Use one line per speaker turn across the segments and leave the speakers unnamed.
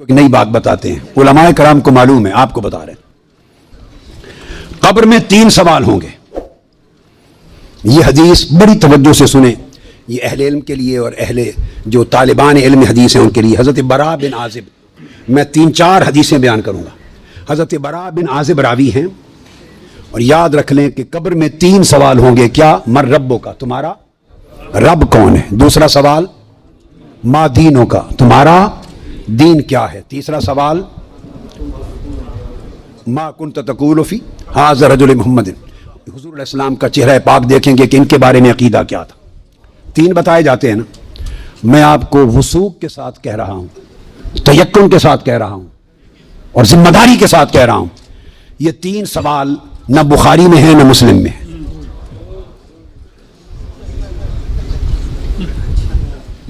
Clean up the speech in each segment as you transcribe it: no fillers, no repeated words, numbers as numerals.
کوئی نئی بات بتاتے ہیں، علماء کرام کو معلوم ہے، آپ کو بتا رہے ہیں۔ قبر میں 3 سوال ہوں گے۔ یہ حدیث بڑی توجہ سے سنیں، یہ اہل علم کے لیے اور اہل جو طالبان علم حدیث ہیں ان کے لیے۔ حضرت براء بن عازب، میں 3-4 حدیثیں بیان کروں گا۔ حضرت براء بن عازب راوی ہیں، اور یاد رکھ لیں کہ قبر میں 3 سوال ہوں گے۔ کیا؟ من ربوں کا، تمہارا رب کون ہے؟ دوسرا سوال ما دینوں کا، تمہارا دین کیا ہے؟ تیسرا سوال ما کنت تقول فی ھذا رجل محمد، حضور علیہ السلام کا چہرہ پاک دیکھیں گے کہ ان کے بارے میں عقیدہ کیا تھا۔ 3 بتائے جاتے ہیں نا۔ میں آپ کو وثوق کے ساتھ کہہ رہا ہوں، تیقن کے ساتھ کہہ رہا ہوں، اور ذمہ داری کے ساتھ کہہ رہا ہوں، یہ 3 سوال نہ بخاری میں ہے نہ مسلم میں ہے۔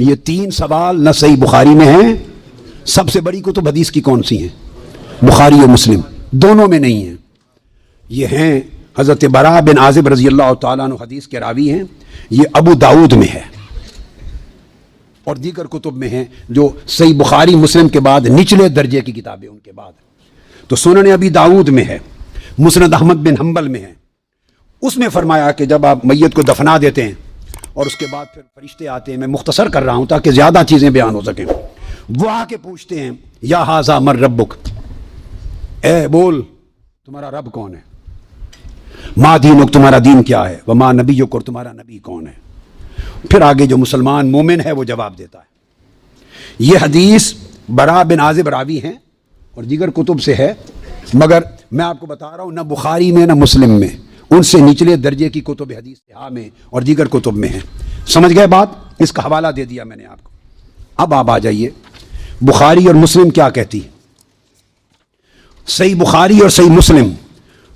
یہ 3 سوال نہ صحیح بخاری میں ہیں، سب سے بڑی کتب حدیث کی کون سی ہیں؟ بخاری و مسلم، دونوں میں نہیں ہیں۔ یہ ہیں حضرت براء بن عازب رضی اللہ تعالیٰ عنہ، حدیث کے راوی ہیں۔ یہ ابو داؤد میں ہے اور دیگر کتب میں ہیں، جو صحیح بخاری مسلم کے بعد نچلے درجے کی کتابیں ان کے بعد۔ تو سنن ابی داؤد میں ہے، مسند احمد بن حنبل میں ہے۔ اس میں فرمایا کہ جب آپ میت کو دفنا دیتے ہیں اور اس کے بعد پھر فرشتے آتے ہیں، میں مختصر کر رہا ہوں تاکہ زیادہ چیزیں بیان ہو سکیں، وہ آ کے پوچھتے ہیں یا ھذا من ربک، اے بول تمہارا رب کون ہے؟ ما دینک، تمہارا دین کیا ہے؟ وما نبیک، اور تمہارا نبی کون ہے؟ پھر آگے جو مسلمان مومن ہے وہ جواب دیتا ہے۔ یہ حدیث براء بن عازب راوی ہیں اور دیگر کتب سے ہے، مگر میں آپ کو بتا رہا ہوں نہ بخاری میں نہ مسلم میں، ان سے نچلے درجے کی کتب حدیث صحاح میں اور دیگر کتب میں ہیں۔ سمجھ گئے بات؟ اس کا حوالہ دے دیا میں نے آپ کو۔ اب آپ آ جائیے بخاری اور مسلم کیا کہتی ہے۔ صحیح بخاری اور صحیح مسلم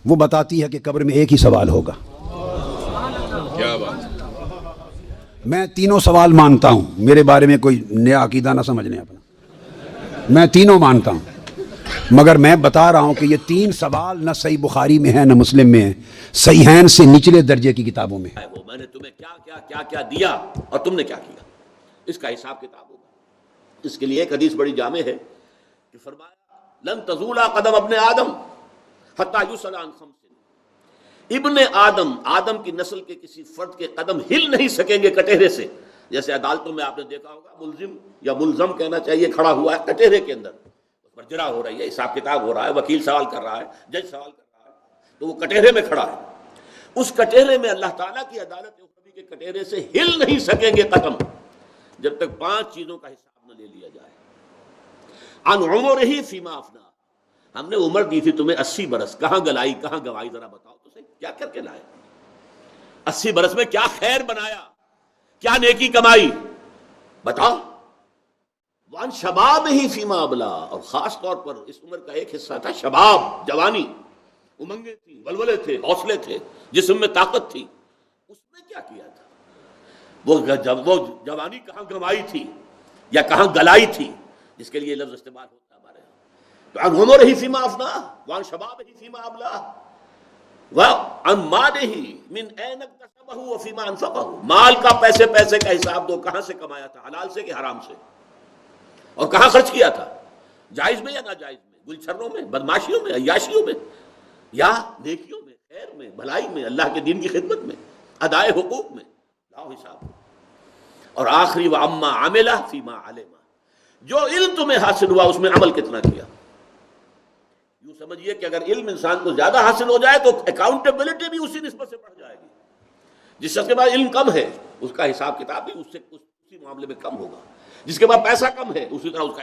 وہ بتاتی ہے کہ قبر میں ایک ہی سوال ہوگا۔
کیا بات؟
میں 3 سوال مانتا ہوں، میرے بارے میں کوئی نیا عقیدہ نہ سمجھ لیں اپنا، میں 3 مانتا ہوں، مگر میں بتا رہا ہوں کہ یہ 3 سوال نہ صحیح بخاری میں ہے نہ مسلم میں ہے، صحیحین سے نچلے درجے کی کتابوں میں ہے۔
وہ میں نے تمہیں کیا دیا اور تم نے کیا کیا، اس کا حساب کتاب ہوگا۔ اس کے لیے ایک حدیث بڑی جامع ہے کہ فرمایا لن تزول قدم ابن آدم حتی یسأل عن 5۔ ابن آدم کی نسل کے کسی فرد کے قدم ہل نہیں سکیں گے کٹہرے سے۔ جیسے عدالتوں میں آپ نے دیکھا ہوگا ملزم یا ملزم کہنا چاہیے کھڑا ہوا ہے کٹہرے کے اندر، اس پر جرا ہو رہی ہے، حساب کتاب ہو رہا ہے، وکیل سوال کر رہا ہے، جج سوال کر رہا ہے، تو وہ کٹہرے میں کھڑا ہے۔ اس کٹہرے میں اللہ تعالیٰ کی عدالت اخروی کے کٹہرے سے ہل نہیں سکیں گے قدم جب تک 5 چیزوں کا حساب نہ لے لیا جائے۔ عن عمرہ فیما افنا، ہم نے عمر دی تھی تمہیں 80 برس، کہاں گلائی کہاں گوائی، ذرا بتاؤ تو صحیح کیا کر کے لائے؟ 80 برس میں کیا خیر بنایا، کیا نیکی کمائی، بتاؤ۔ وان شبابہ فیما ابلا، اور خاص طور پر اس عمر کا ایک حصہ تھا شباب، جوانی، امنگیں تھی، ولولے تھے، حوصلے تھے، جسم میں طاقت تھی، اس میں کیا کیا تھا؟ وہ جوانی کہاں گنوائی تھی یا کہاں گلائی تھی، جس کے لیے لفظ استعمال ہوتا ہے ہمارے یہاں۔ تو عن عمرہ فیما افنا وعن شبابہ فیما ابلا وعن مالہ من این اکتسبہ وفیما انفقہ، مال کا پیسے کا حساب دو، کہاں سے کمایا تھا، حلال سے کہ حرام سے، اور کہاں خرچ کیا تھا، جائز میں یا ناجائز میں، گلچھروں میں، بدماشیوں میں، عیاشیوں میں، یا نیکیوں میں، خیر میں، بھلائی میں، اللہ کے دین کی خدمت میں، ادائے حقوق میں، لاؤ حساب۔ اور آخری وَعَمَّا عَمِلَ فِيمَا عَلِمَ، جو علم تمہیں حاصل ہوا اس میں عمل کتنا کیا۔ یوں سمجھیے کہ اگر علم انسان کو زیادہ حاصل ہو جائے تو اکاؤنٹیبلٹی بھی اسی نسبت سے بڑھ جائے گی۔ جس شخص کے پاس علم کم ہے اس کا حساب کتاب بھی اسی معاملے میں کم ہوگا، جس کے پاس پیسہ کم ہے اسی طرح اس کا